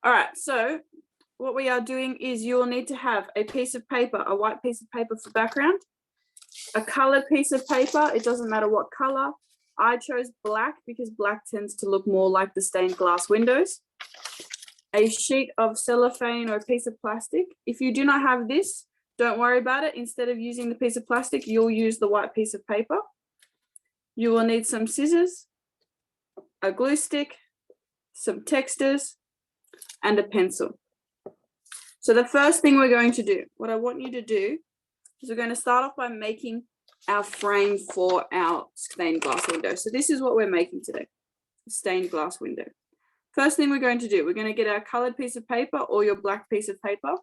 All right, so what we are doing is you will need to have a piece of paper, a white piece of paper for background, a colored piece of paper. It doesn't matter what color. I chose black because black tends to look more like the stained glass windows. A sheet of cellophane or a piece of plastic. If you do not have this, don't worry about it. Instead of using the piece of plastic, you'll use the white piece of paper. You will need some scissors, a glue stick, some textures, and a pencil. So the first thing we're going to do, what I want you to do, is we're going to start off by making our frame for our stained glass window. So this is what we're making today, a stained glass window. First thing we're going to do, we're going to get our colored piece of paper or your black piece of paper.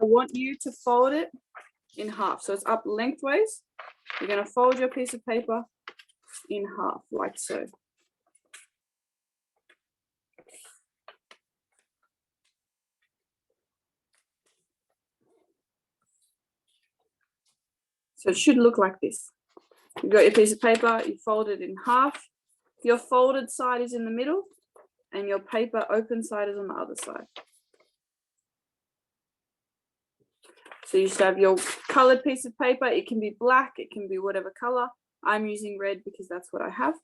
I want you to fold it in half. So it's up lengthways. You're going to fold your piece of paper in half, like so. So it should look like this. You've got your piece of paper, you fold it in half. Your folded side is in the middle and your paper open side is on the other side. So you should have your colored piece of paper. It can be black, it can be whatever color. I'm using red because that's what I have.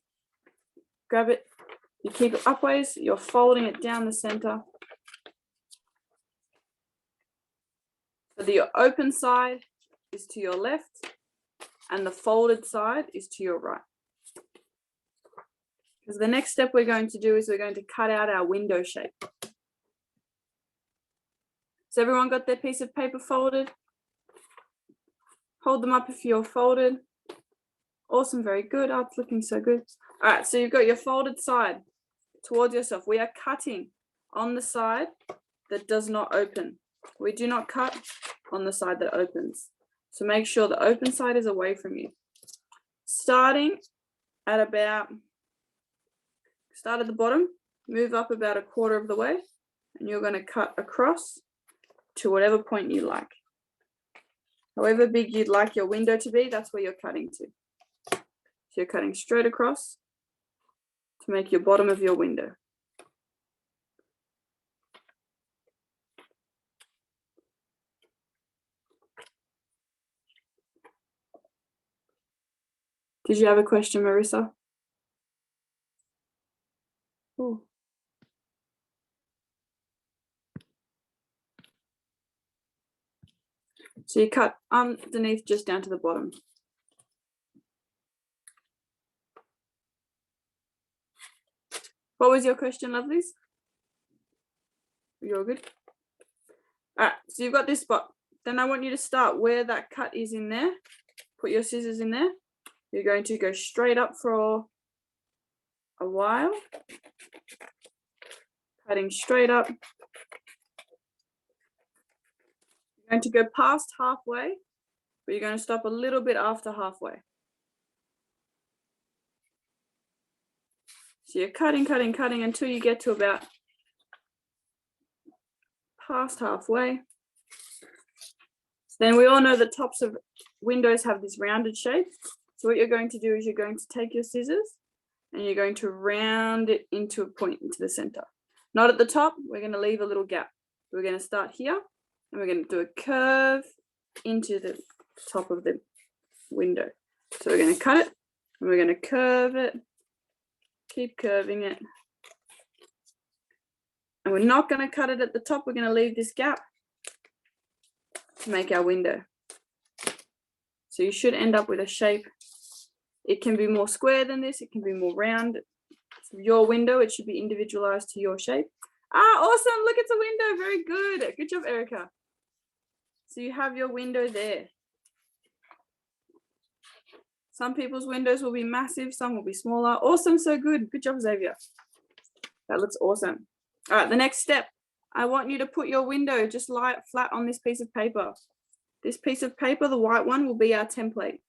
Grab it, you keep it upwards, you're folding it down the center. So the open side is to your left and the folded side is to your right. Because the next step we're going to do is we're going to cut out our window shape. So everyone got their piece of paper folded? Hold them up if you're folded. Awesome, very good. Oh, it's looking so good. All right, so you've got your folded side towards yourself. We are cutting on the side that does not open. We do not cut on the side that opens. So make sure the open side is away from you. Starting at about, start at the bottom, move up about a quarter of the way, and you're going to cut across to whatever point you like. However big you'd like your window to be, that's where you're cutting to. So you're cutting straight across to make your bottom of your window. Did you have a question, Marissa? Ooh. So you cut underneath just down to the bottom. What was your question, lovelies? You're good? All right, so you've got this spot. Then I want you to start where that cut is in there. Put your scissors in there. You're going to go straight up for a while. Cutting straight up. You're going to go past halfway, but you're going to stop a little bit after halfway. So you're cutting, cutting, cutting until you get to about past halfway. Then we all know the tops of windows have this rounded shape. So what you're going to do is you're going to take your scissors and you're going to round it into a point into the center. Not at the top, we're going to leave a little gap. We're going to start here and we're going to do a curve into the top of the window. So we're going to cut it and we're going to curve it, keep curving it. And we're not going to cut it at the top, we're going to leave this gap to make our window. So you should end up with a shape. It can be more square than this, it can be more round. So your window, it should be individualized to your shape. Ah, awesome, look, it's a window, very good. Good job, Erica. So you have your window there. Some people's windows will be massive, some will be smaller. Awesome, so good. Good job, Xavier. That looks awesome. All right, the next step. I want you to put your window just lie flat on this piece of paper. This piece of paper, the white one, will be our template.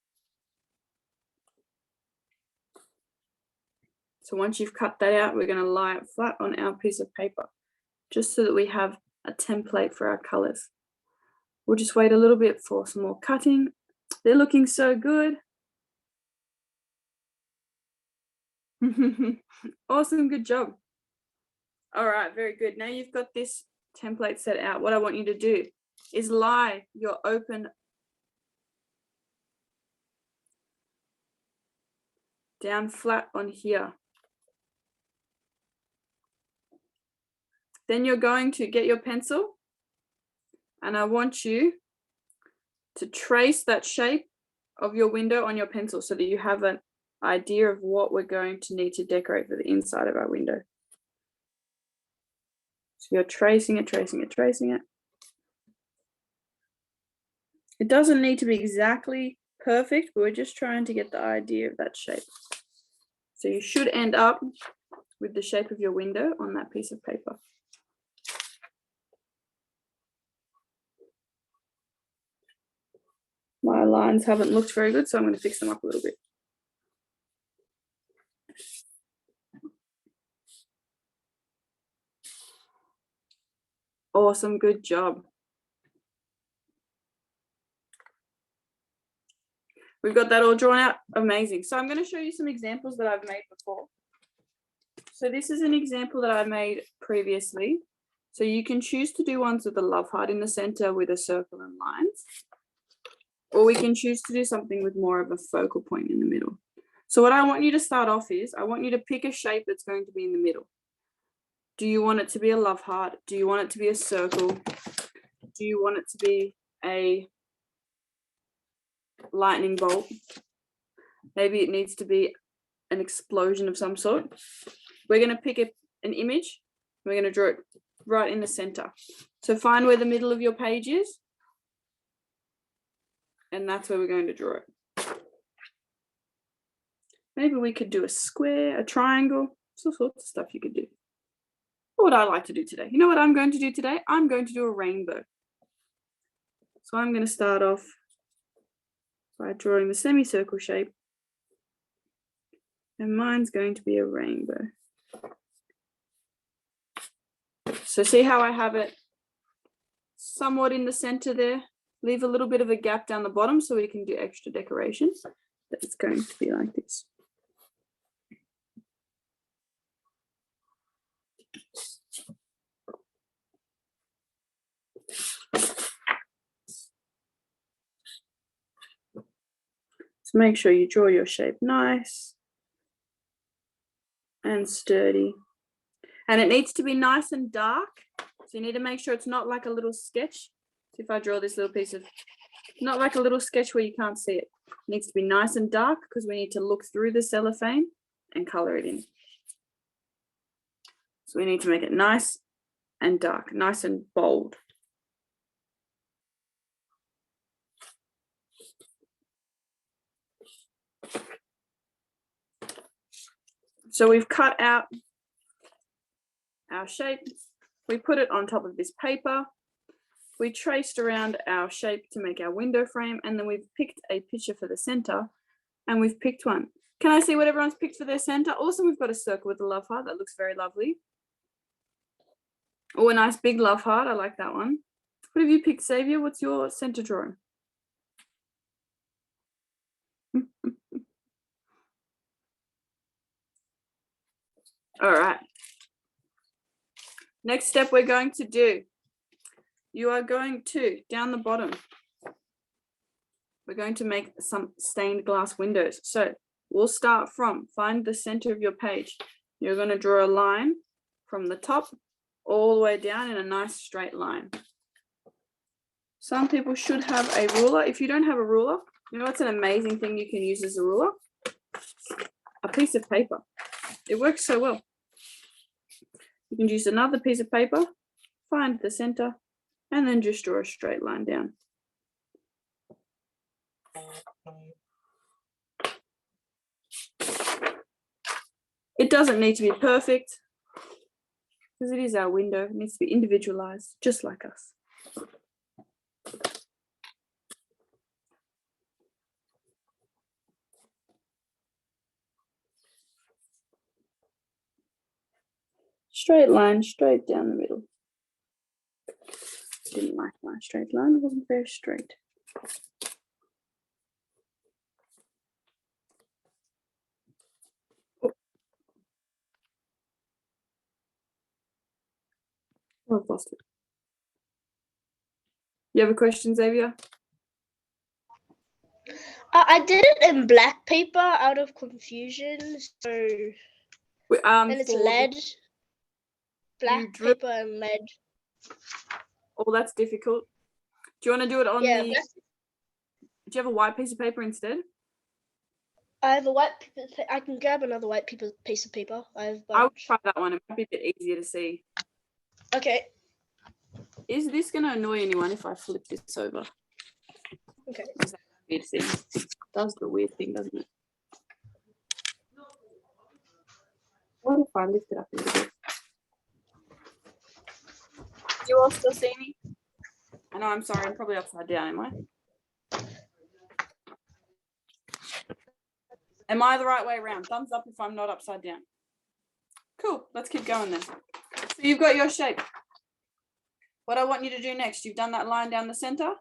So once you've cut that out, we're going to lie it flat on our piece of paper, just so that we have a template for our colors. We'll just wait a little bit for some more cutting. They're looking so good. Awesome, good job. All right, very good. Now you've got this template set out. What I want you to do is lie your open down flat on here. Then you're going to get your pencil and I want you to trace that shape of your window on your pencil so that you have an idea of what we're going to need to decorate for the inside of our window. So you're tracing it, tracing it, tracing it. It doesn't need to be exactly perfect, but we're just trying to get the idea of that shape. So you should end up with the shape of your window on that piece of paper. My lines haven't looked very good, so I'm going to fix them up a little bit. Awesome, good job. We've got that all drawn out, amazing. So I'm going to show you some examples that I've made before. So this is an example that I made previously. So you can choose to do ones with a love heart in the center with a circle and lines. Or we can choose to do something with more of a focal point in the middle. So what I want you to start off is, I want you to pick a shape that's going to be in the middle. Do you want it to be a love heart? Do you want it to be a circle? Do you want it to be a lightning bolt? Maybe it needs to be an explosion of some sort. We're going to pick an image. We're going to draw it right in the center. So find where the middle of your page is. And that's where we're going to draw it. Maybe we could do a square, a triangle, all sorts of stuff you could do. What would I like to do today? You know what I'm going to do today? I'm going to do a rainbow. So I'm going to start off by drawing the semicircle shape. And mine's going to be a rainbow. So see how I have it somewhat in the center there? Leave a little bit of a gap down the bottom so we can do extra decorations. But it's going to be like this. So make sure you draw your shape nice and sturdy. And it needs to be nice and dark. So you need to make sure it's not like a little sketch. So if I draw this little piece of, not like a little sketch where you can't see it. It needs to be nice and dark because we need to look through the cellophane and color it in. So we need to make it nice and dark, nice and bold. So we've cut out our shape. We put it on top of this paper. We traced around our shape to make our window frame, and then we've picked a picture for the center, and we've picked one. Can I see what everyone's picked for their center? Also, we've got a circle with a love heart. That looks very lovely. Oh, a nice big love heart. I like that one. What have you picked, Xavier? What's your center drawing? All right. Next step we're going to do, you are going to, down the bottom, we're going to make some stained glass windows. So we'll start from, find the center of your page. You're going to draw a line from the top all the way down in a nice straight line. Some people should have a ruler. If you don't have a ruler, you know what's an amazing thing you can use as a ruler? A piece of paper. It works so well. You can use another piece of paper, find the center, and then just draw a straight line down. It doesn't need to be perfect because it is our window. It needs to be individualized, just like us. Straight line, straight down the middle. Didn't like my straight line, it wasn't very straight. Oh, I've lost it. You have a question, Xavier? I did it in black paper out of confusion. So and it's For the- lead. Black drew- paper and lead. Oh, that's difficult. Do you want to do it on Yeah, the? Do you have a white piece of paper instead? I have a white paper. I can grab another white piece of paper. I have a I would bunch. try that one. It might be a bit easier to see. Okay. Is this going to annoy anyone if I flip this over? Okay. Is that weird thing? It does the weird thing, doesn't it? What if I lift it up a little bit? Do you all still see me? I know, I'm sorry, I'm probably upside down, am I? Am I the right way around? Thumbs up if I'm not upside down. Cool, let's keep going then. So you've got your shape. What I want you to do next, you've done that line down the center.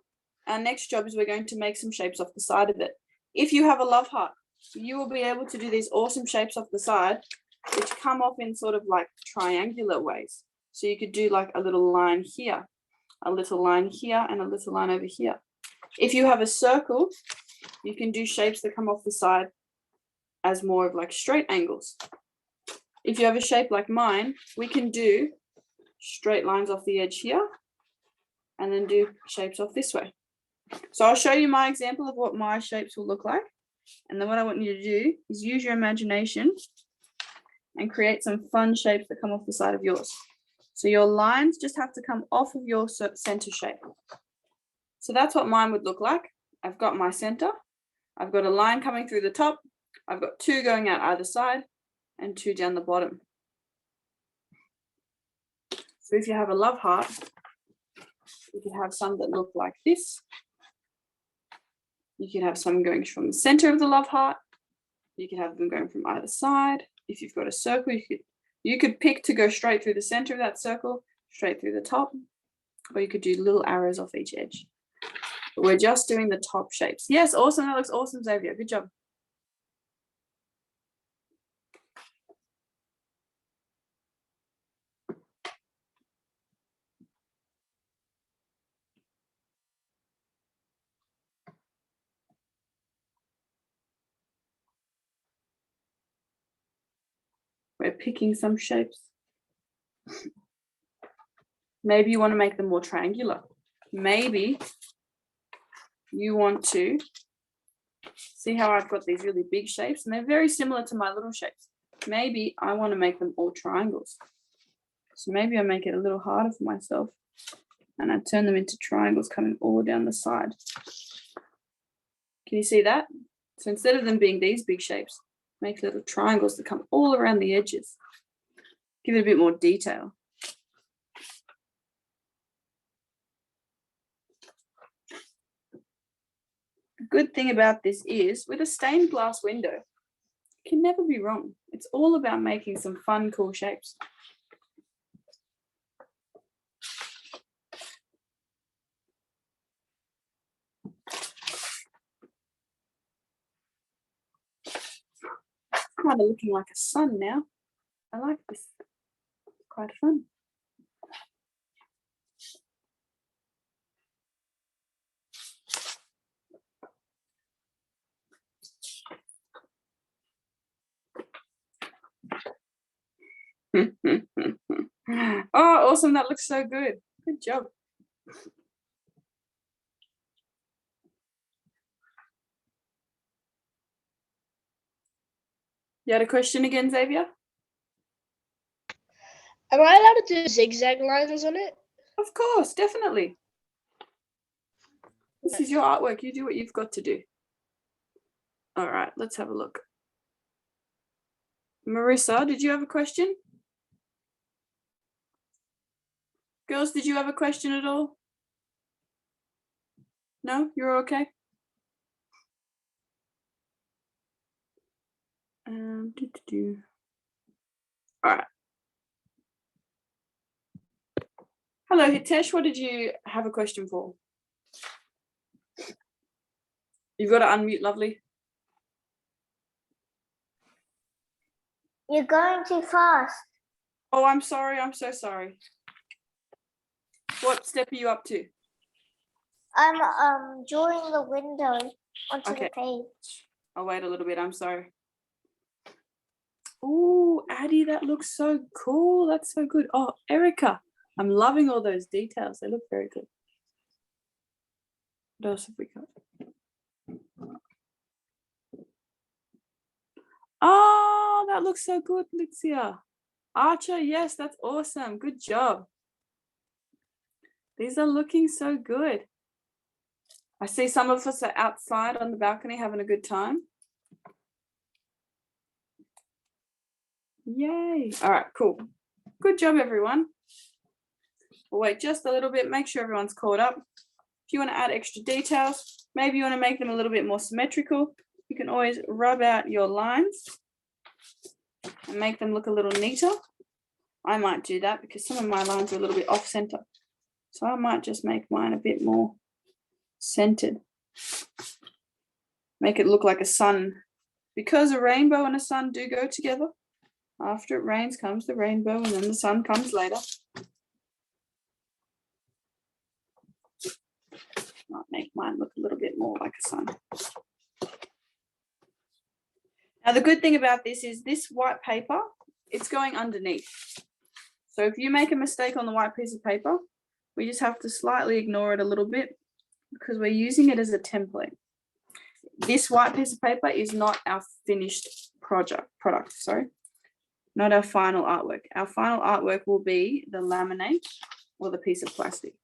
Our next job is we're going to make some shapes off the side of it. If you have a love heart, you will be able to do these awesome shapes off the side, which come off in sort of like triangular ways. So you could do like a little line here, a little line here, and a little line over here. If you have a circle, you can do shapes that come off the side as more of like straight angles. If you have a shape like mine, we can do straight lines off the edge here and then do shapes off this way. So I'll show you my example of what my shapes will look like. And then what I want you to do is use your imagination and create some fun shapes that come off the side of yours. So your lines just have to come off of your center shape. So that's what mine would look like. I've got my center. I've got a line coming through the top. I've got two going out either side and two down the bottom. So if you have a love heart, you could have some that look like this. You could have some going from the center of the love heart. You could have them going from either side. If you've got a circle, you could pick to go straight through the center of that circle, straight through the top, or you could do little arrows off each edge. But we're just doing the top shapes. Yes, awesome. That looks awesome, Xavier. Good job. We're picking some shapes. Maybe you want to make them more triangular. Maybe you want to see how I've got these really big shapes and they're very similar to my little shapes. Maybe I want to make them all triangles. So maybe I make it a little harder for myself and I turn them into triangles coming all down the side. Can you see that? So instead of them being these big shapes, make little triangles that come all around the edges. Give it a bit more detail. The good thing about this is with a stained glass window, it can never be wrong. It's all about making some fun, cool shapes. Kind of looking like a sun now. I like this. It's quite fun. Oh, awesome. That looks so good. Good job. You had a question again, Xavier? Am I allowed to do zigzag lines on it? Of course, definitely. This is your artwork. You do what you've got to do. All right, let's have a look. Marissa, did you have a question? Girls, did you have a question at all? No, you're okay? All right. Hello, Hitesh. What did you have a question for? You've got to unmute, lovely. You're going too fast. Oh, I'm sorry. I'm so sorry. What step are you up to? I'm drawing the window onto Okay. the page. I'll wait a little bit, I'm sorry. Oh, Addie, that looks so cool. That's so good. Oh, Erica, I'm loving all those details. They look very good. What else have we got? Oh, that looks so good, Lixia. Archer, yes, that's awesome. Good job. These are looking so good. I see some of us are outside on the balcony having a good time. Yay. All right, cool. Good job, everyone. We'll wait just a little bit, make sure everyone's caught up. If you want to add extra details, maybe you want to make them a little bit more symmetrical, you can always rub out your lines and make them look a little neater. I might do that because some of my lines are a little bit off center. So I might just make mine a bit more centered. Make it look like a sun. Because a rainbow and a sun do go together. After it rains comes the rainbow and then the sun comes later. Might make mine look a little bit more like a sun. Now the good thing about this is this white paper, it's going underneath. So if you make a mistake on the white piece of paper, we just have to slightly ignore it a little bit because we're using it as a template. This white piece of paper is not our finished product, not our final artwork. Our final artwork will be the laminate or the piece of plastic.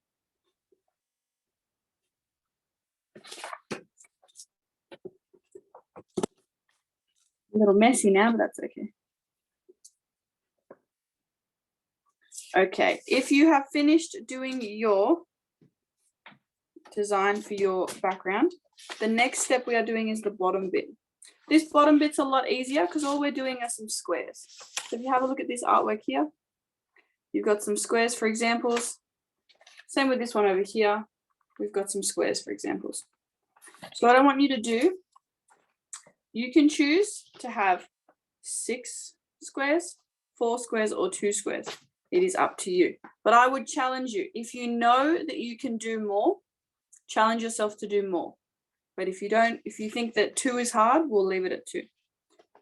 A little messy now, but that's okay. Okay, if you have finished doing your design for your background, the next step we are doing is the bottom bit. This bottom bit's a lot easier because all we're doing are some squares. So if you have a look at this artwork here, you've got some squares for examples. Same with this one over here. We've got some squares for examples. So what I want you to do, you can choose to have 6 squares, 4 squares, or 2 squares. It is up to you. But I would challenge you. If you know that you can do more, challenge yourself to do more. But if you don't, if you think that 2 is hard, we'll leave it at 2.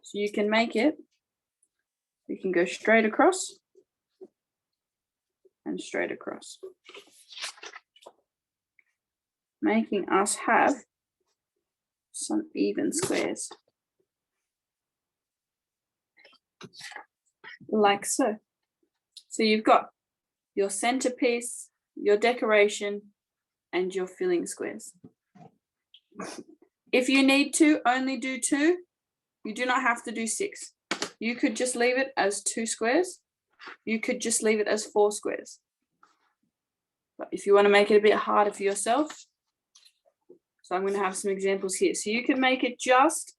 So you can make it, you can go straight across and straight across. Making us have some even squares. Like so. So you've got your centerpiece, your decoration, and your filling squares. If you need to only do 2, you do not have to do 6. You could just leave it as 2 squares. You could just leave it as 4 squares. But if you want to make it a bit harder for yourself, so I'm going to have some examples here. So you can make it just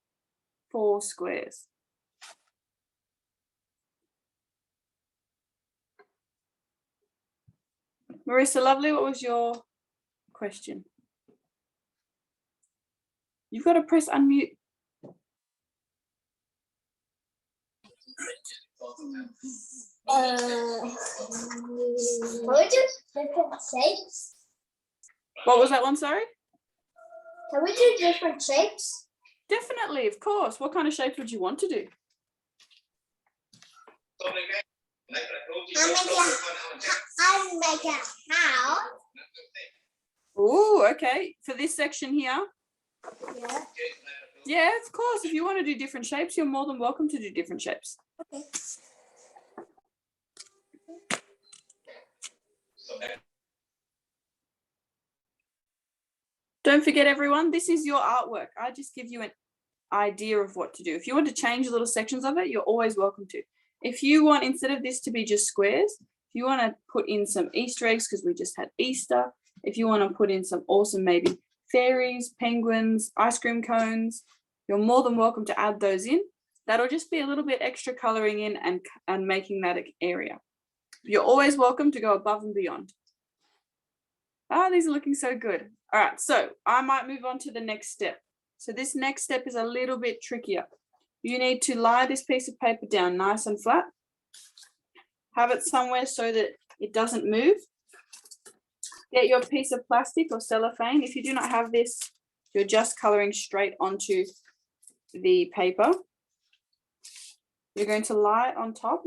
4 squares. Marissa Lovely, what was your question? You've got to press unmute. Can we do different shapes? What was that one, sorry? Can we do different shapes? Definitely, of course. What kind of shapes would you want to do? I'll make a house. Oh, okay. For this section here. Yeah. Yeah, of course. If you want to do different shapes, you're more than welcome to do different shapes. Okay. Don't forget, everyone, this is your artwork. I just give you an idea of what to do. If you want to change little sections of it, you're always welcome to. If you want, instead of this to be just squares, if you want to put in some Easter eggs, because we just had Easter, if you want to put in some awesome maybe fairies, penguins, ice cream cones, you're more than welcome to add those in. That'll just be a little bit extra coloring in and making that area. You're always welcome to go above and beyond. Ah, these are looking so good. All right, so I might move on to the next step. So this next step is a little bit trickier. You need to lie this piece of paper down nice and flat. Have it somewhere so that it doesn't move. Get your piece of plastic or cellophane. If you do not have this, you're just coloring straight onto the paper. You're going to lie it on top.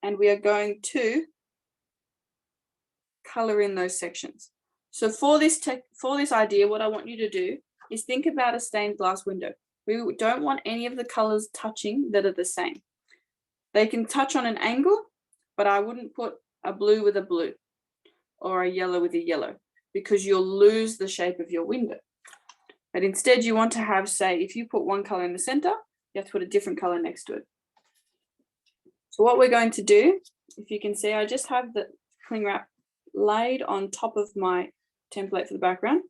And we are going to color in those sections. So for this idea, what I want you to do is think about a stained glass window. We don't want any of the colors touching that are the same. They can touch on an angle, but I wouldn't put a blue with a blue or a yellow with a yellow because you'll lose the shape of your window. But instead you want to have, say, if you put one color in the center, you have to put a different color next to it. So what we're going to do, if you can see, I just have the cling wrap laid on top of my template for the background.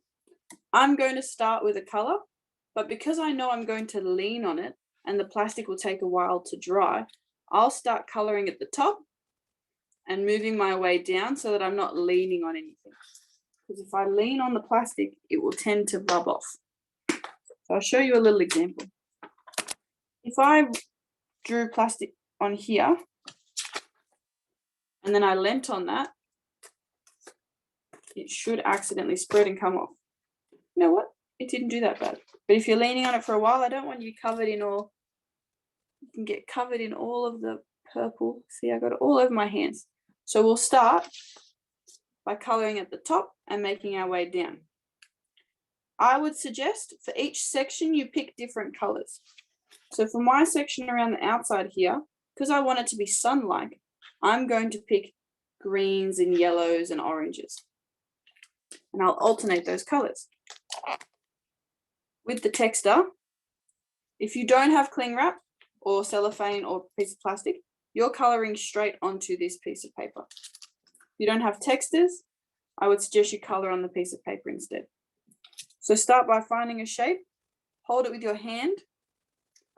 I'm going to start with a color, but because I know I'm going to lean on it and the plastic will take a while to dry, I'll start coloring at the top and moving my way down so that I'm not leaning on anything. Because if I lean on the plastic, it will tend to rub off. So I'll show you a little example. If I drew plastic on here and then I leant on that, it should accidentally spread and come off. You know what? It didn't do that bad. But if you're leaning on it for a while, I don't want you covered in all, you can get covered in all of the purple. See, I got it all over my hands. So we'll start by coloring at the top and making our way down. I would suggest for each section, you pick different colors. So for my section around the outside here, because I want it to be sun-like, I'm going to pick greens and yellows and oranges. And I'll alternate those colors. With the texter, if you don't have cling wrap or cellophane or piece of plastic, you're coloring straight onto this piece of paper. If you don't have textures, I would suggest you color on the piece of paper instead. So start by finding a shape, hold it with your hand,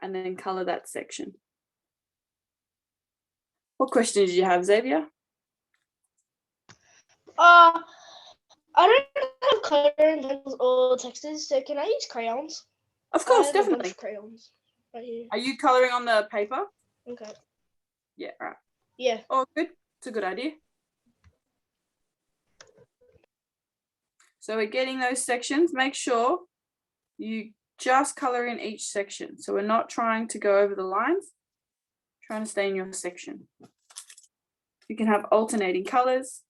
and then color that section. What question did you have, Xavier? I don't have coloring pencils or textures, so can I use crayons? Of course, I have a bunch definitely. of crayons right here. Are you coloring on the paper? Okay. Yeah, right. Yeah. Oh, good. It's a good idea. So we're getting those sections. Make sure you just color in each section. So we're not trying to go over the lines, trying to stay in your section. You can have alternating colors.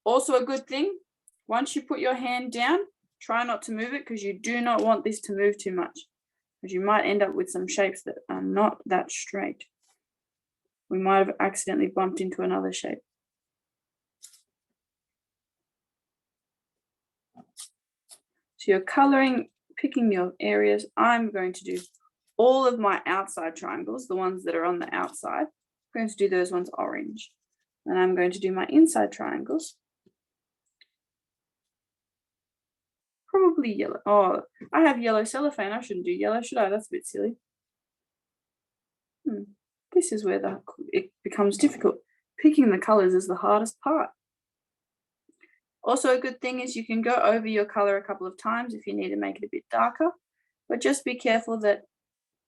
Also a good thing, once you put your hand down, try not to move it because you do not want this to move too much, because you might end up with some shapes that are not that straight. We might have accidentally bumped into another shape. So you're coloring, picking your areas. I'm going to do all of my outside triangles, the ones that are on the outside. I'm going to do those ones orange. And I'm going to do my inside triangles. Probably yellow. Oh, I have yellow cellophane. I shouldn't do yellow, should I? That's a bit silly. This is where it becomes difficult. Picking the colors is the hardest part. Also, a good thing is you can go over your color a couple of times if you need to make it a bit darker, but just be careful that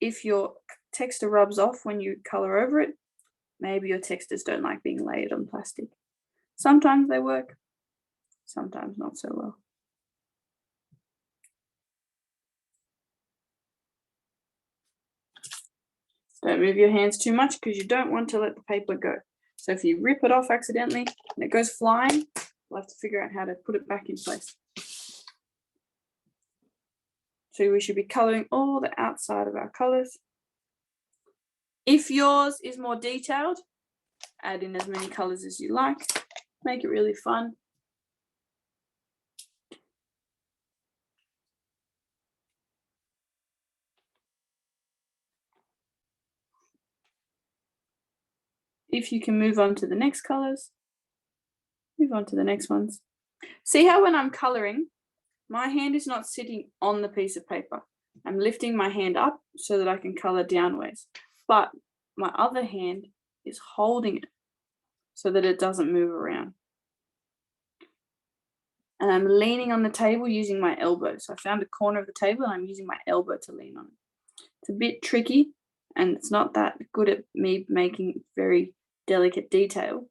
if your texture rubs off when you color over it, maybe your textures don't like being layered on plastic. Sometimes they work, sometimes not so well. Don't move your hands too much because you don't want to let the paper go. So if you rip it off accidentally and it goes flying, we'll have to figure out how to put it back in place. So we should be coloring all the outside of our colors. If yours is more detailed, add in as many colors as you like. Make it really fun. If you can move on to the next colors, move on to the next ones. See how when I'm coloring, my hand is not sitting on the piece of paper. I'm lifting my hand up so that I can color downwards, but my other hand is holding it so that it doesn't move around. And I'm leaning on the table using my elbow. So I found a corner of the table and I'm using my elbow to lean on it. It's a bit tricky and it's not that good at me making very delicate detail,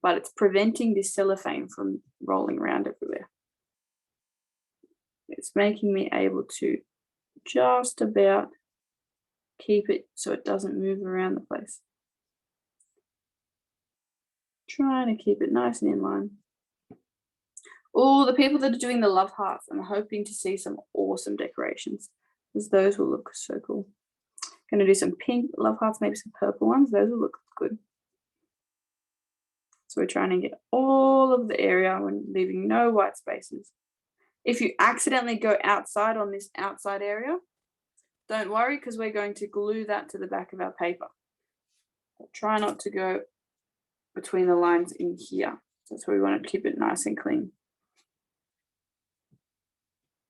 but it's preventing this cellophane from rolling around everywhere. It's making me able to just about keep it so it doesn't move around the place. Trying to keep it nice and in line. Oh, the people that are doing the love hearts, I'm hoping to see some awesome decorations, because those will look so cool. Going to do some pink love hearts, maybe some purple ones. Those will look good. So we're trying to get all of the area and leaving no white spaces. If you accidentally go outside on this outside area, don't worry, because we're going to glue that to the back of our paper. Try not to go between the lines in here. That's why we want to keep it nice and clean.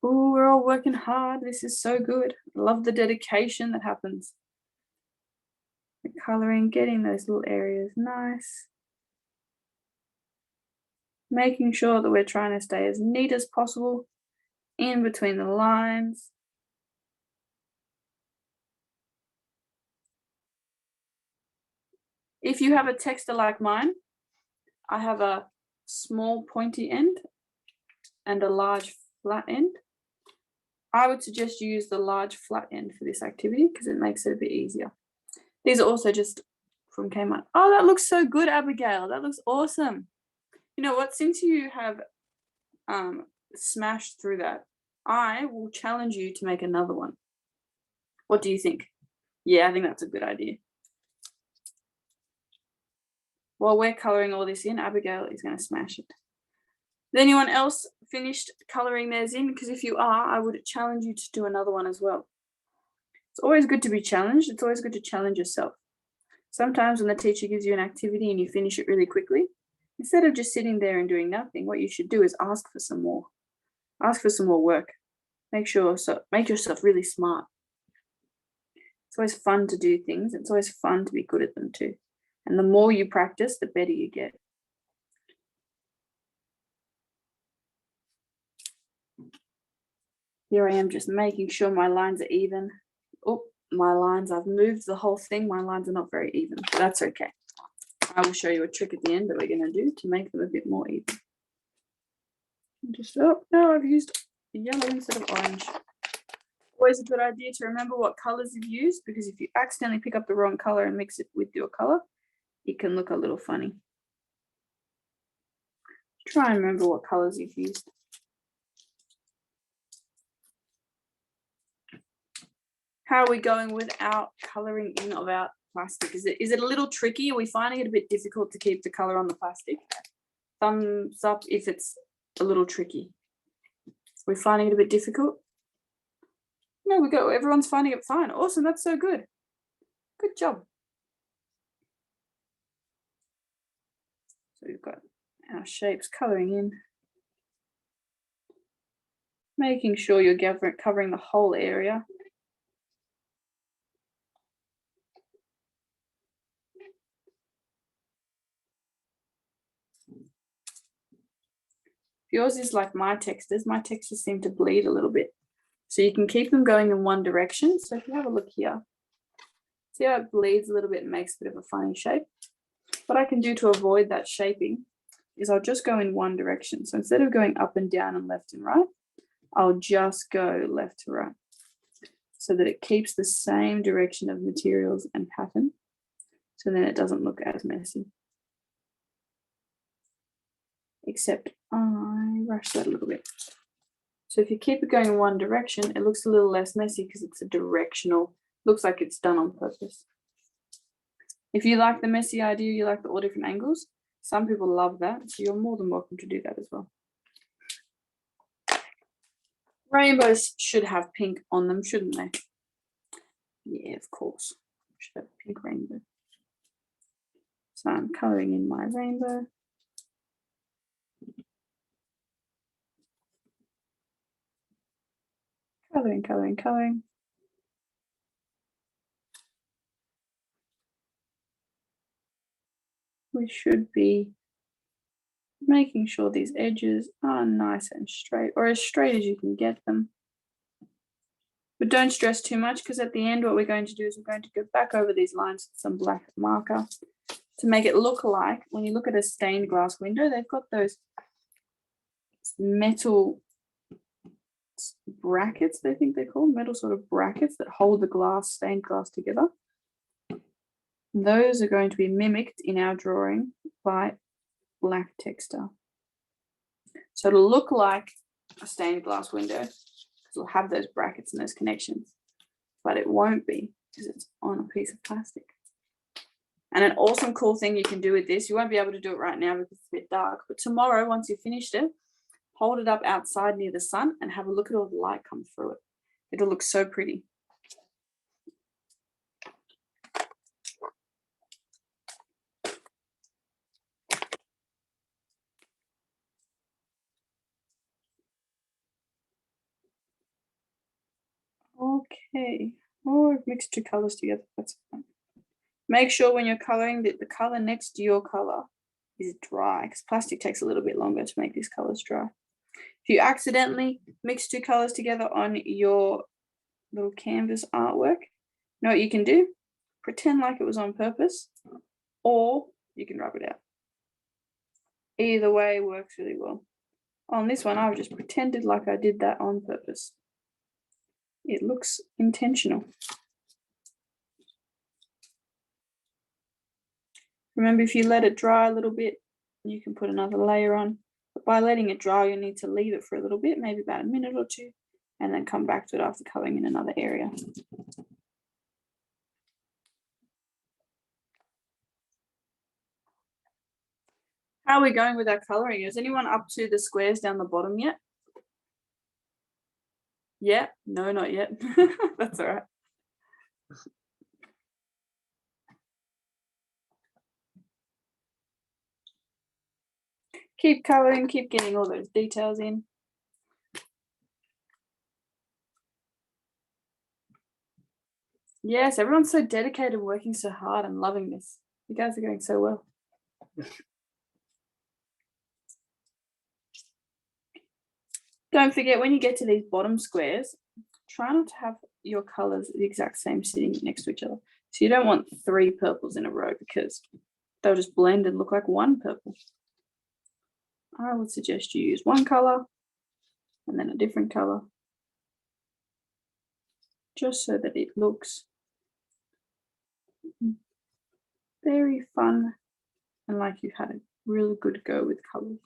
Oh, we're all working hard. This is so good. I love the dedication that happens. The coloring, getting those little areas nice. Making sure that we're trying to stay as neat as possible in between the lines. If you have a texter like mine, I have a small pointy end and a large flat end. I would suggest you use the large flat end for this activity because it makes it a bit easier. These are also just from Kmart. Oh, that looks so good, Abigail. That looks awesome. You know what? Since you have smashed through that, I will challenge you to make another one. What do you think? Yeah, I think that's a good idea. While we're colouring all this in, Abigail is going to smash it. Has anyone else finished colouring theirs in? Because if you are, I would challenge you to do another one as well. It's always good to be challenged. It's always good to challenge yourself. Sometimes when the teacher gives you an activity and you finish it really quickly, instead of just sitting there and doing nothing, what you should do is ask for some more. Ask for some more work. Make yourself really smart. It's always fun to do things. It's always fun to be good at them too. And the more you practice, the better you get. Here I am just making sure my lines are even. Oh, my lines, I've moved the whole thing. My lines are not very even, but that's okay. I will show you a trick at the end that we're going to do to make them a bit more even. Just, oh, no, I've used yellow instead of orange. Always a good idea to remember what colors you've used, because if you accidentally pick up the wrong color and mix it with your color, it can look a little funny. Try and remember what colors you've used. How are we going with our colouring in of our plastic? Is it a little tricky? Are we finding it a bit difficult to keep the colour on the plastic? Thumbs up if it's a little tricky. We're finding it a bit difficult? No, we go. Everyone's finding it fine. Awesome, that's so good. Good job. So we've got our shapes colouring in. Making sure you're covering the whole area. If yours is like my textures seem to bleed a little bit. So you can keep them going in one direction. So if you have a look here, see how it bleeds a little bit and makes a bit of a funny shape? What I can do to avoid that shaping is I'll just go in one direction. So instead of going up and down and left and right, I'll just go left to right so that it keeps the same direction of materials and pattern. So then it doesn't look as messy. Except I rush that a little bit. So if you keep it going in one direction, it looks a little less messy because it's a directional, looks like it's done on purpose. If you like the messy idea, you like the all different angles, some people love that, so you're more than welcome to do that as well. Rainbows should have pink on them, shouldn't they? Yeah, of course. Should have a pink rainbow. So I'm colouring in my rainbow. Colouring, colouring, colouring. We should be making sure these edges are nice and straight, or as straight as you can get them. But don't stress too much, because at the end what we're going to do is we're going to go back over these lines with some black marker to make it look like, when you look at a stained glass window, they've got those metal brackets, they think they're called, metal sort of brackets that hold the glass, stained glass together. Those are going to be mimicked in our drawing by black texture. So it'll look like a stained glass window, because it'll have those brackets and those connections, but it won't be, because it's on a piece of plastic. And an awesome cool thing you can do with this, you won't be able to do it right now because it's a bit dark, but tomorrow, once you've finished it, hold it up outside near the sun and have a look at all the light come through it. It'll look so pretty. Okay, oh, I've mixed two colors together, that's fine. Make sure when you're coloring that the color next to your color is dry, because plastic takes a little bit longer to make these colors dry. If you accidentally mix two colors together on your little canvas artwork, you know what you can do? Pretend like it was on purpose, or you can rub it out. Either way works really well. On this one, I've just pretended like I did that on purpose. It looks intentional. Remember, if you let it dry a little bit, you can put another layer on. But by letting it dry, you'll need to leave it for a little bit, maybe about a minute or two, and then come back to it after coloring in another area. How are we going with our coloring? Is anyone up to the squares down the bottom yet? Yeah, no, not yet. That's all right. Keep coloring, keep getting all those details in. Yes, everyone's so dedicated, working so hard and loving this. You guys are going so well. Don't forget, when you get to these bottom squares, try not to have your colors the exact same sitting next to each other. So you don't want 3 purples in a row, because they'll just blend and look like one purple. I would suggest you use one color and then a different color, just so that it looks very fun and like you've had a really good go with colors.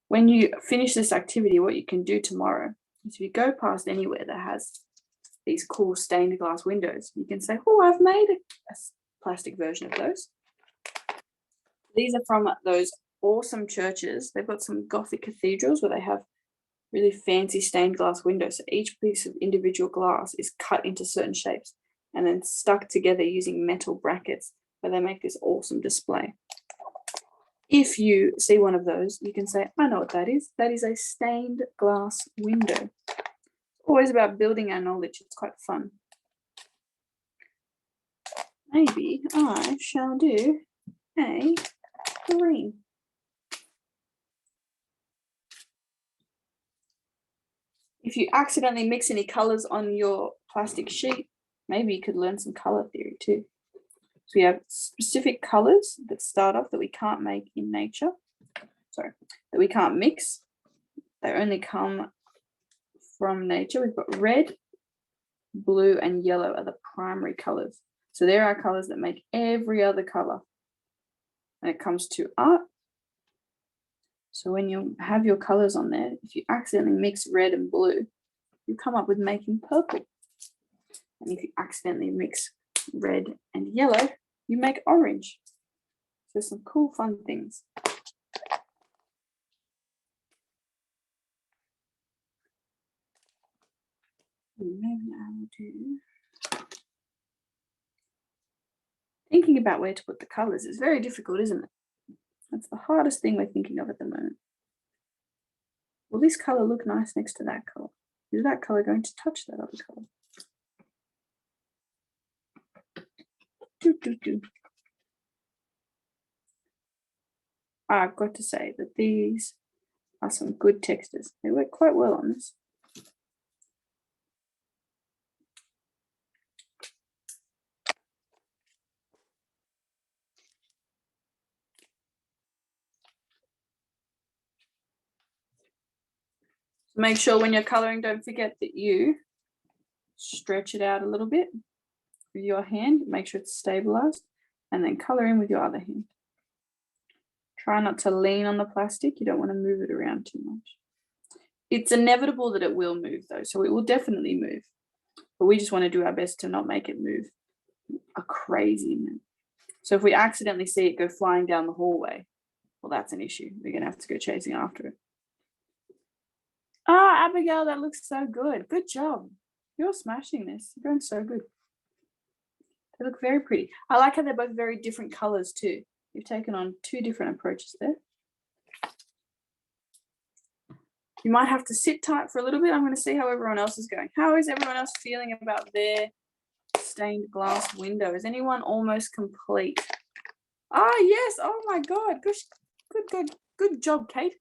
When you finish this activity, what you can do tomorrow is, if you go past anywhere that has these cool stained glass windows, you can say, oh, I've made a plastic version of those. These are from those awesome churches. They've got some Gothic cathedrals where they have really fancy stained glass windows. So each piece of individual glass is cut into certain shapes and then stuck together using metal brackets, where they make this awesome display. If you see one of those, you can say, I know what that is. That is a stained glass window. Always about building our knowledge. It's quite fun. Maybe I shall do a green. If you accidentally mix any colors on your plastic sheet, maybe you could learn some color theory too. So we have specific colors that start off that we can't make in nature. Sorry, that we can't mix. They only come from nature. We've got red, blue, and yellow are the primary colors. So there are colors that make every other color when it comes to art. So when you have your colors on there, if you accidentally mix red and blue, you come up with making purple. And if you accidentally mix red and yellow, you make orange. So some cool, fun things. Maybe I will do. Thinking about where to put the colors is very difficult, isn't it? That's the hardest thing we're thinking of at the moment. Will this color look nice next to that color? Is that color going to touch that other color? I've got to say that these are some good textures. They work quite well on this. Make sure when you're coloring, don't forget that you stretch it out a little bit with your hand, make sure it's stabilized, and then color in with your other hand. Try not to lean on the plastic. You don't want to move it around too much. It's inevitable that it will move though, so it will definitely move. But we just want to do our best to not make it move a crazy amount. So if we accidentally see it go flying down the hallway, well, that's an issue. We're going to have to go chasing after it. Ah, Abigail, that looks so good. Good job. You're smashing this. You're doing so good. They look very pretty. I like how they're both very different colors too. You've taken on two different approaches there. You might have to sit tight for a little bit. I'm going to see how everyone else is going. How is everyone else feeling about their stained glass window? Is anyone almost complete? Ah, yes. Oh my God. Good job, Kate.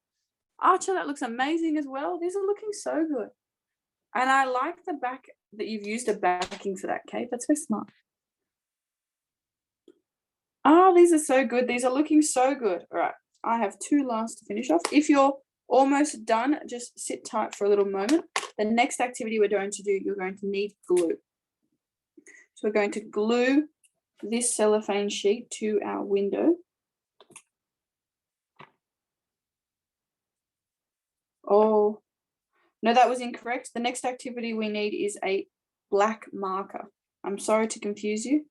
Archer, that looks amazing as well. These are looking so good. And I like the back that you've used a backing for that, Kate. That's so smart. Oh, these are so good. These are looking so good. All right. I have two last to finish off. If you're almost done, just sit tight for a little moment. The next activity we're going to do, you're going to need glue. So we're going to glue this cellophane sheet to our window. Oh, no, that was incorrect. The next activity we need is a black marker. I'm sorry to confuse you.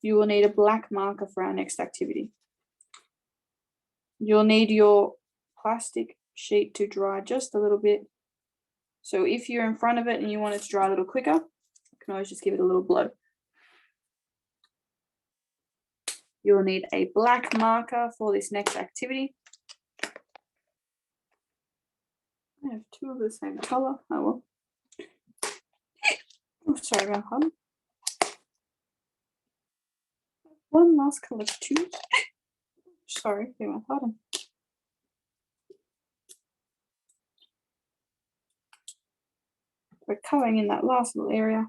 You will need a black marker for our next activity. You'll need your plastic sheet to dry just a little bit. So if you're in front of it and you want it to dry a little quicker, you can always just give it a little blow. You'll need a black marker for this next activity. I have two of the same color. Oh well. Oh, sorry about that. One last color to choose. Sorry, beg my pardon. We're coloring in that last little area.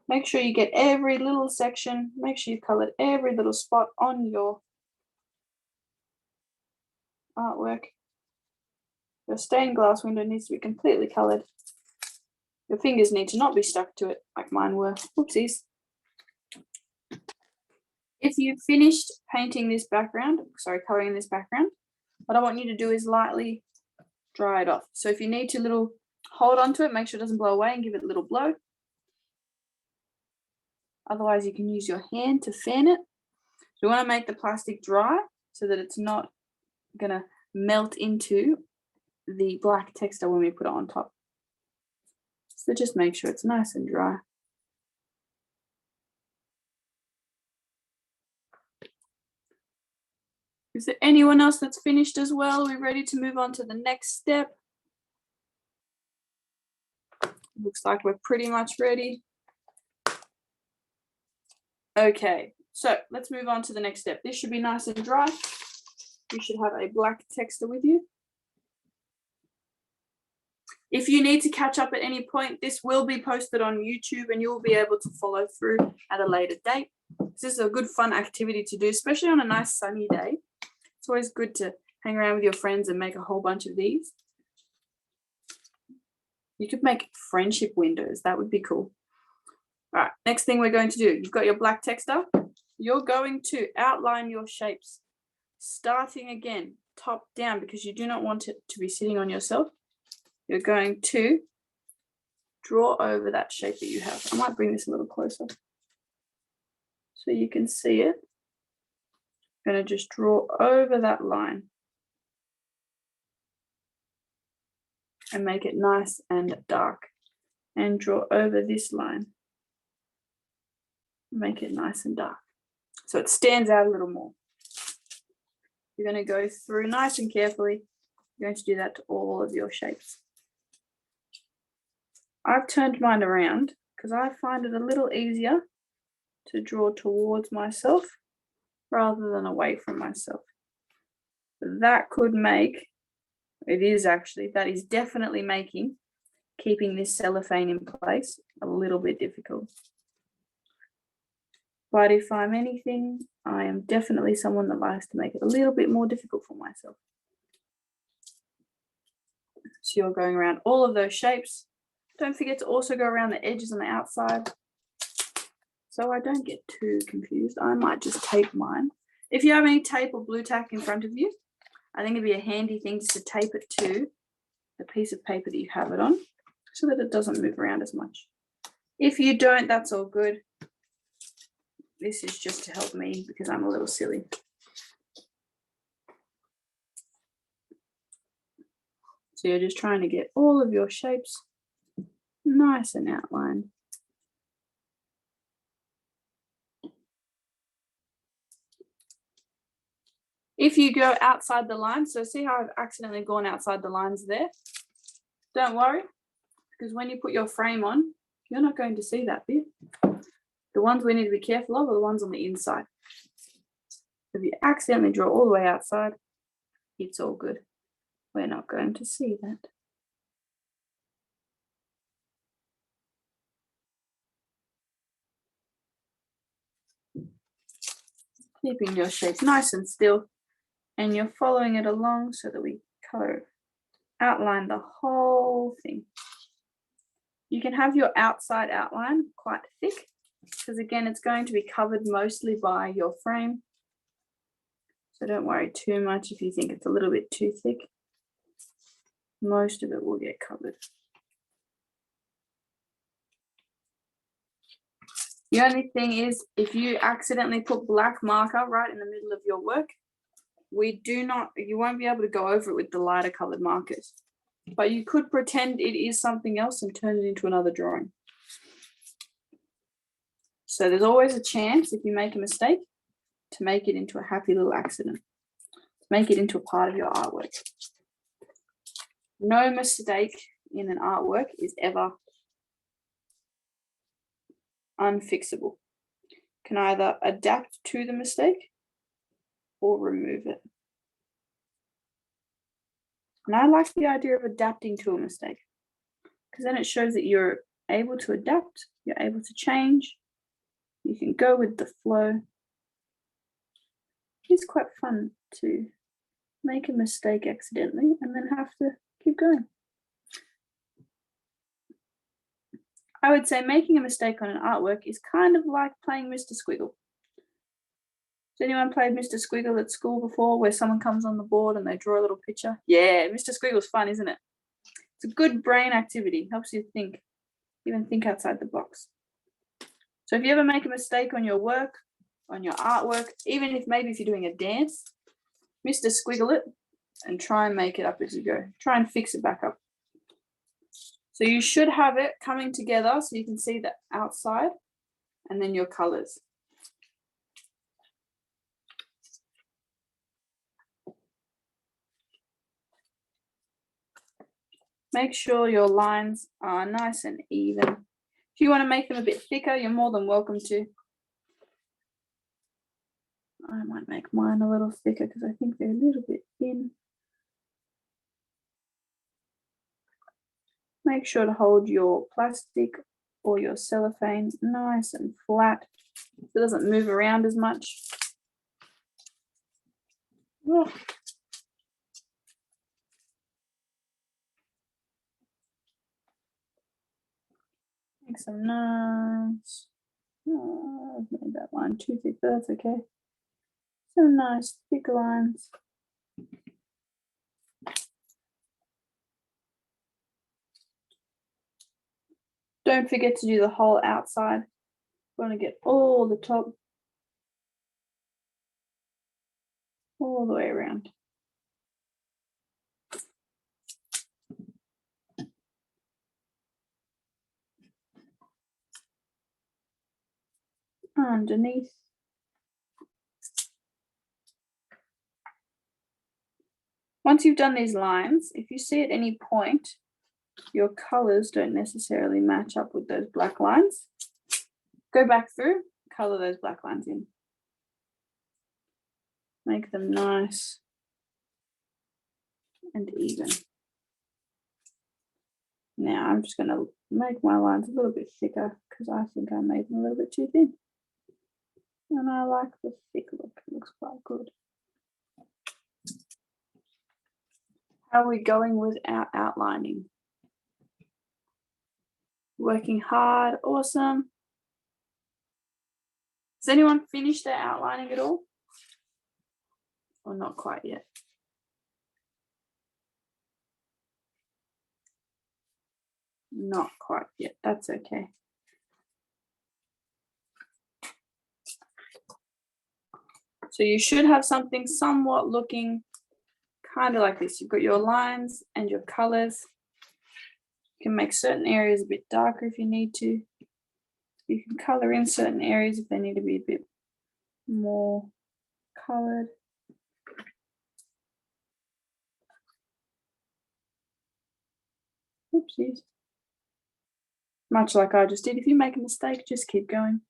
Make sure you get every little section. Make sure you colored every little spot on your artwork. Your stained glass window needs to be completely colored. Your fingers need to not be stuck to it like mine were. Whoopsies. If you've finished painting this background, sorry, coloring this background, what I want you to do is lightly dry it off. So if you need to hold on to it, make sure it doesn't blow away and give it a little blow. Otherwise, you can use your hand to fan it. You want to make the plastic dry so that it's not going to melt into the black texture when we put it on top. So just make sure it's nice and dry. Is there anyone else that's finished as well? Are we ready to move on to the next step? Looks like we're pretty much ready. Okay, so let's move on to the next step. This should be nice and dry. You should have a black texture with you. If you need to catch up at any point, this will be posted on YouTube and you'll be able to follow through at a later date. This is a good fun activity to do, especially on a nice sunny day. It's always good to hang around with your friends and make a whole bunch of these. You could make friendship windows. That would be cool. All right, next thing we're going to do, you've got your black texture. You're going to outline your shapes, starting again, top down, because you do not want it to be sitting on yourself. You're going to draw over that shape that you have. I might bring this a little closer so you can see it. I'm going to just draw over that line and make it nice and dark, and draw over this line. Make it nice and dark so it stands out a little more. You're going to go through nice and carefully. You're going to do that to all of your shapes. I've turned mine around because I find it a little easier to draw towards myself rather than away from myself. That could make, it is actually, that is definitely making keeping this cellophane in place a little bit difficult. But if I'm anything, I am definitely someone that likes to make it a little bit more difficult for myself. So you're going around all of those shapes. Don't forget to also go around the edges on the outside. So I don't get too confused. I might just tape mine. If you have any tape or blue tack in front of you, I think it'd be a handy thing just to tape it to the piece of paper that you have it on so that it doesn't move around as much. If you don't, that's all good. This is just to help me because I'm a little silly. So you're just trying to get all of your shapes nice and outlined. If you go outside the lines, so see how I've accidentally gone outside the lines there? Don't worry, because when you put your frame on, you're not going to see that bit. The ones we need to be careful of are the ones on the inside. If you accidentally draw all the way outside, it's all good. We're not going to see that. Keeping your shape nice and still, and you're following it along so that we color, outline the whole thing. You can have your outside outline quite thick, because again, it's going to be covered mostly by your frame. So don't worry too much if you think it's a little bit too thick. Most of it will get covered. The only thing is, if you accidentally put black marker right in the middle of your work, you won't be able to go over it with the lighter colored markers. But you could pretend it is something else and turn it into another drawing. So there's always a chance, if you make a mistake, to make it into a happy little accident. To make it into a part of your artwork. No mistake in an artwork is ever unfixable. Can either adapt to the mistake or remove it. And I like the idea of adapting to a mistake, because then it shows that you're able to adapt, you're able to change, you can go with the flow. It's quite fun to make a mistake accidentally and then have to keep going. I would say making a mistake on an artwork is kind of like playing Mr. Squiggle. Has anyone played Mr. Squiggle at school before, where someone comes on the board and they draw a little picture? Yeah, Mr. Squiggle's fun, isn't it? It's a good brain activity, helps you think, even think outside the box. So if you ever make a mistake on your work, on your artwork, even if maybe if you're doing a dance, Mr. Squiggle it and try and make it up as you go. Try and fix it back up. So you should have it coming together so you can see the outside and then your colors. Make sure your lines are nice and even. If you want to make them a bit thicker, you're more than welcome to. I might make mine a little thicker because I think they're a little bit thin. Make sure to hold your plastic or your cellophane nice and flat so it doesn't move around as much. Oh. Make some nice, I've made that line too thick, but that's okay. Some nice thick lines. Don't forget to do the whole outside. You want to get all the top, all the way around. Underneath. Once you've done these lines, if you see at any point your colors don't necessarily match up with those black lines, go back through, color those black lines in. Make them nice and even. Now I'm just going to make my lines a little bit thicker because I think I made them a little bit too thin. And I like the thick look, it looks quite good. How are we going with our outlining? Working hard, awesome. Has anyone finished their outlining at all? Or not quite yet? Not quite yet, that's okay. So you should have something somewhat looking kind of like this. You've got your lines and your colors. You can make certain areas a bit darker if you need to. You can color in certain areas if they need to be a bit more colored. Oopsies. Much like I just did. If you make a mistake, just keep going.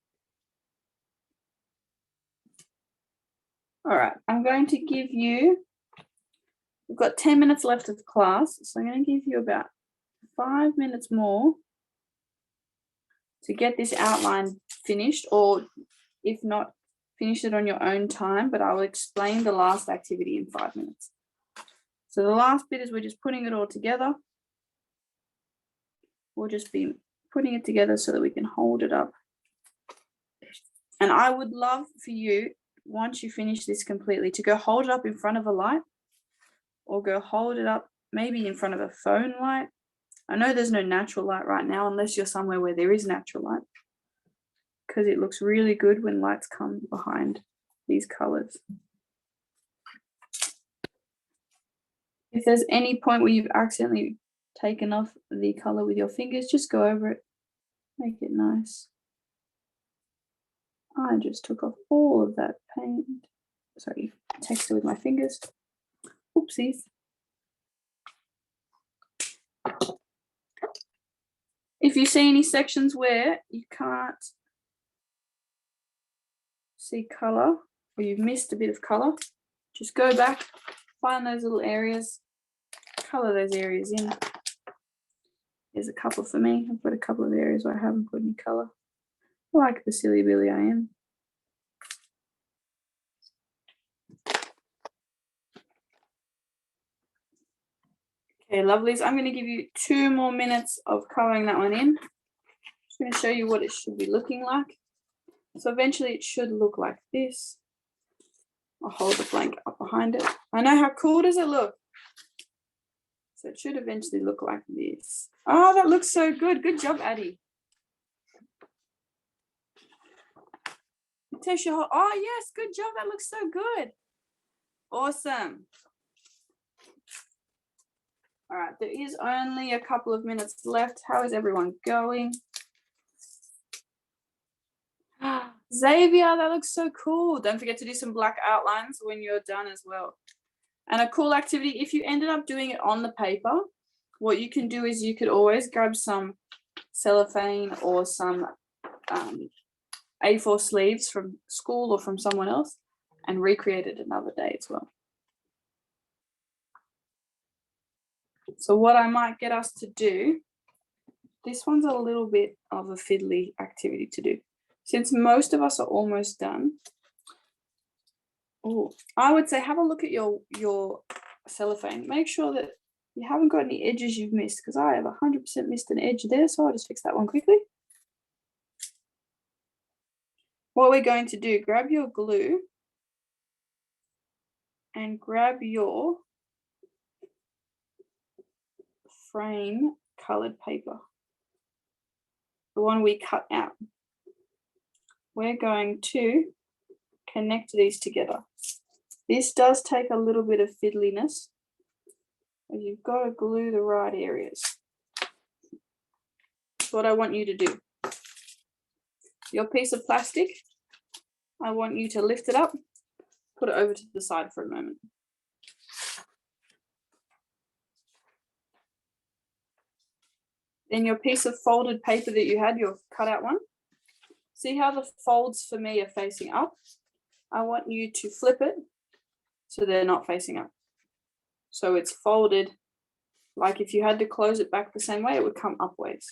All right, I'm going to give you, we've got 10 minutes left of class, so I'm going to give you about 5 minutes more to get this outline finished, or if not, finish it on your own time, but I will explain the last activity in 5 minutes. So the last bit is we're just putting it all together. We'll just be putting it together so that we can hold it up. And I would love for you, once you finish this completely, to go hold it up in front of a light, or go hold it up maybe in front of a phone light. I know there's no natural light right now unless you're somewhere where there is natural light, because it looks really good when lights come behind these colors. If there's any point where you've accidentally taken off the color with your fingers, just go over it, make it nice. I just took off all of that paint, sorry, texture with my fingers. Oopsies. If you see any sections where you can't see color, or you've missed a bit of color, just go back, find those little areas, color those areas in. There's a couple for me. I've got a couple of areas where I haven't put any color. Like the silly Billy I am. Okay, lovelies. I'm going to give you 2 more minutes of coloring that one in. Just going to show you what it should be looking like. So eventually it should look like this. I'll hold the blank up behind it. I know, how cool does it look? So it should eventually look like this. Oh, that looks so good. Good job, Addie. Tasha, oh yes, good job. That looks so good. Awesome. All right, there is only a couple of minutes left. How is everyone going? Xavier, that looks so cool. Don't forget to do some black outlines when you're done as well. And a cool activity, if you ended up doing it on the paper, what you can do is you could always grab some cellophane or some A4 sleeves from school or from someone else and recreate it another day as well. So what I might get us to do, this one's a little bit of a fiddly activity to do. Since most of us are almost done, I would say have a look at your cellophane. Make sure that you haven't got any edges you've missed, because I have 100% missed an edge there, so I'll just fix that one quickly. What we're going to do, grab your glue and grab your frame colored paper, the one we cut out. We're going to connect these together. This does take a little bit of fiddliness, but you've got to glue the right areas. That's what I want you to do. Your piece of plastic, I want you to lift it up, put it over to the side for a moment. Then your piece of folded paper that you had, your cutout one, see how the folds for me are facing up? I want you to flip it so they're not facing up. So it's folded, like if you had to close it back the same way, it would come upwards.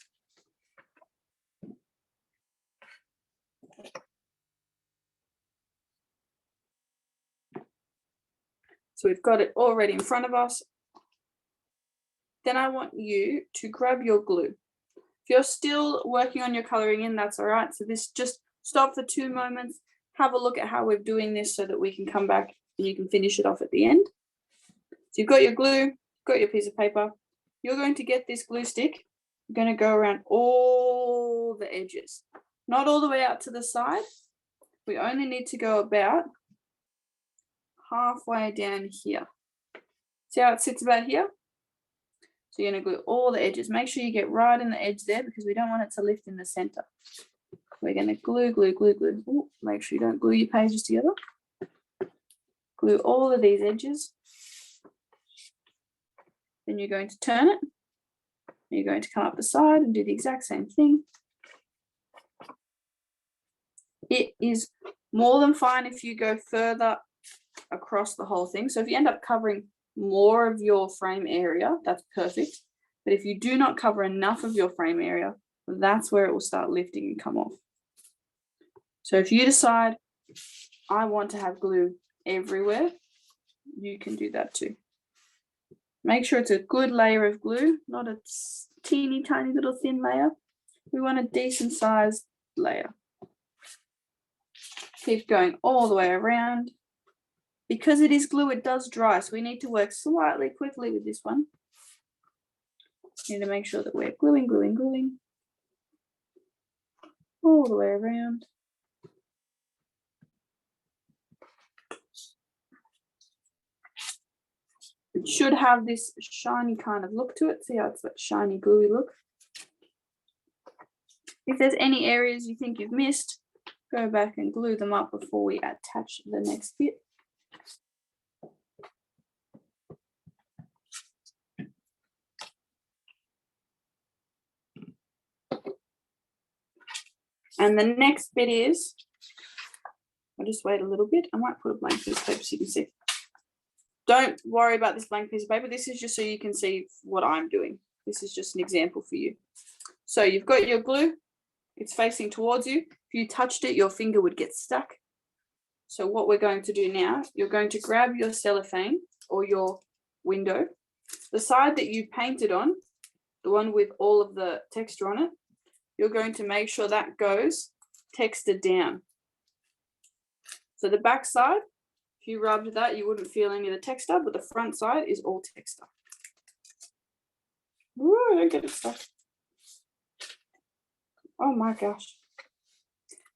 So we've got it already in front of us. Then I want you to grab your glue. If you're still working on your coloring in, that's all right. So this, just stop for 2 moments, have a look at how we're doing this so that we can come back and you can finish it off at the end. So you've got your glue, got your piece of paper. You're going to get this glue stick. You're going to go around all the edges, not all the way out to the side. We only need to go about halfway down here. See how it sits about here? So you're going to glue all the edges. Make sure you get right in the edge there because we don't want it to lift in the center. We're going to glue, glue, glue, glue. Ooh, make sure you don't glue your pages together. Glue all of these edges. Then you're going to turn it. You're going to come up the side and do the exact same thing. It is more than fine if you go further across the whole thing. So if you end up covering more of your frame area, that's perfect. But if you do not cover enough of your frame area, that's where it will start lifting and come off. So if you decide, I want to have glue everywhere, you can do that too. Make sure it's a good layer of glue, not a teeny tiny little thin layer. We want a decent sized layer. Keep going all the way around. Because it is glue, it does dry, so we need to work slightly quickly with this one. You need to make sure that we're gluing, gluing, gluing all the way around. It should have this shiny kind of look to it. See how it's that shiny, gluey look? If there's any areas you think you've missed, go back and glue them up before we attach the next bit. And the next bit is, I'll just wait a little bit. I might put a blank piece of paper so you can see. Don't worry about this blank piece of paper. This is just so you can see what I'm doing. This is just an example for you. So you've got your glue. It's facing towards you. If you touched it, your finger would get stuck. So what we're going to do now, you're going to grab your cellophane or your window, the side that you painted on, the one with all of the texture on it, you're going to make sure that goes textured down. So the back side, if you rubbed that, you wouldn't feel any of the texture, but the front side is all texture. Ooh, don't get it stuck. Oh my gosh.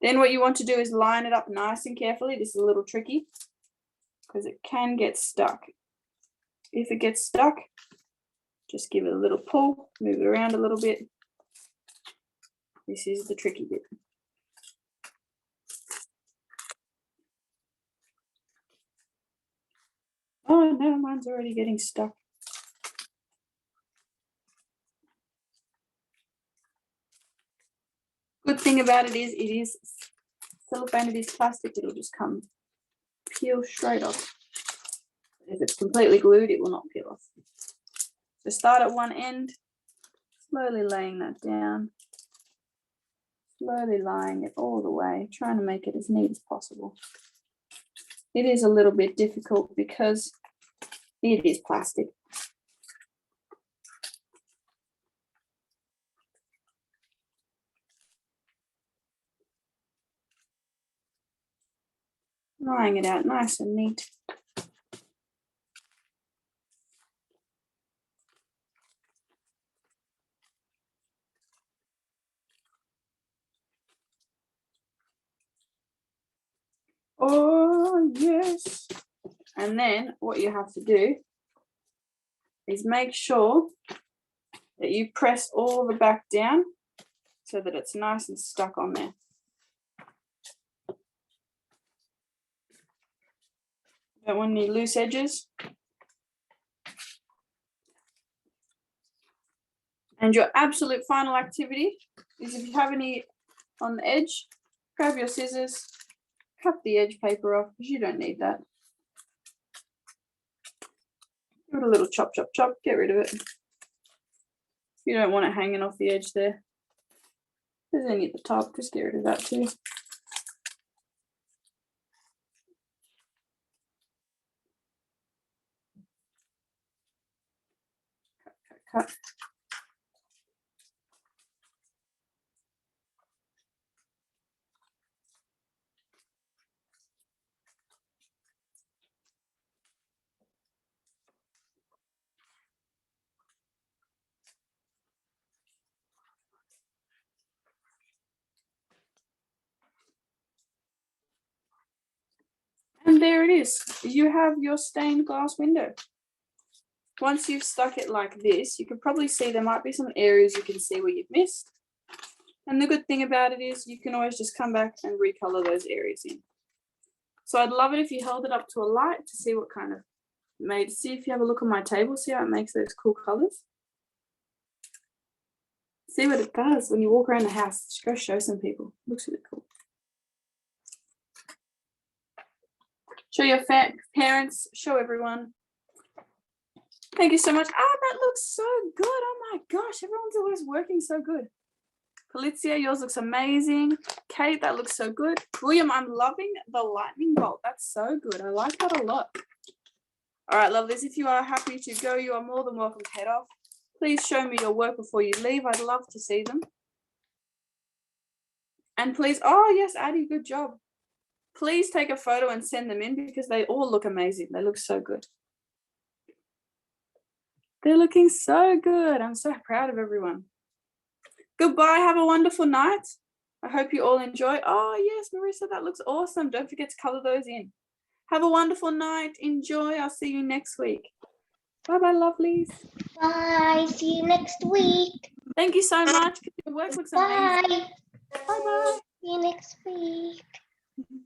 Then what you want to do is line it up nice and carefully. This is a little tricky because it can get stuck. If it gets stuck, just give it a little pull, move it around a little bit. This is the tricky bit. Oh no, mine's already getting stuck. Good thing about it is cellophane, it is plastic, it'll just come peel straight off. If it's completely glued, it will not peel off. So start at one end, slowly laying that down, slowly lying it all the way, trying to make it as neat as possible. It is a little bit difficult because it is plastic. Lying it out nice and neat. Oh, yes. And then what you have to do is make sure that you press all the back down so that it's nice and stuck on there. Don't want any loose edges. And your absolute final activity is, if you have any on the edge, grab your scissors, cut the edge paper off because you don't need that. Give it a little chop, chop, chop, get rid of it. You don't want it hanging off the edge there. If there's any at the top, just get rid of that too. Cut, cut, cut. And there it is. You have your stained glass window. Once you've stuck it like this, you can probably see there might be some areas you can see where you've missed. And the good thing about it is you can always just come back and recolor those areas in. So I'd love it if you held it up to a light to see what kind of made. See if you have a look on my table, see how it makes those cool colors. See what it does when you walk around the house. Just go show some people. Looks really cool. Show your parents, show everyone. Thank you so much. Ah, that looks so good. Oh my gosh, everyone's always working so good. Policia, yours looks amazing. Kate, that looks so good. William, I'm loving the lightning bolt. That's so good. I like that a lot. All right, lovelies, if you are happy to go, you are more than welcome to head off. Please show me your work before you leave. I'd love to see them. And please, oh yes, Addie, good job. Please take a photo and send them in because they all look amazing. They look so good. They're looking so good. I'm so proud of everyone. Goodbye. Have a wonderful night. I hope you all enjoy. Oh, yes, Marissa, that looks awesome. Don't forget to color those in. Have a wonderful night. Enjoy. I'll see you next week. Bye-bye, lovelies. Bye. See you next week. Thank you so much. Your work looks amazing. Bye. Bye-bye. See you next week.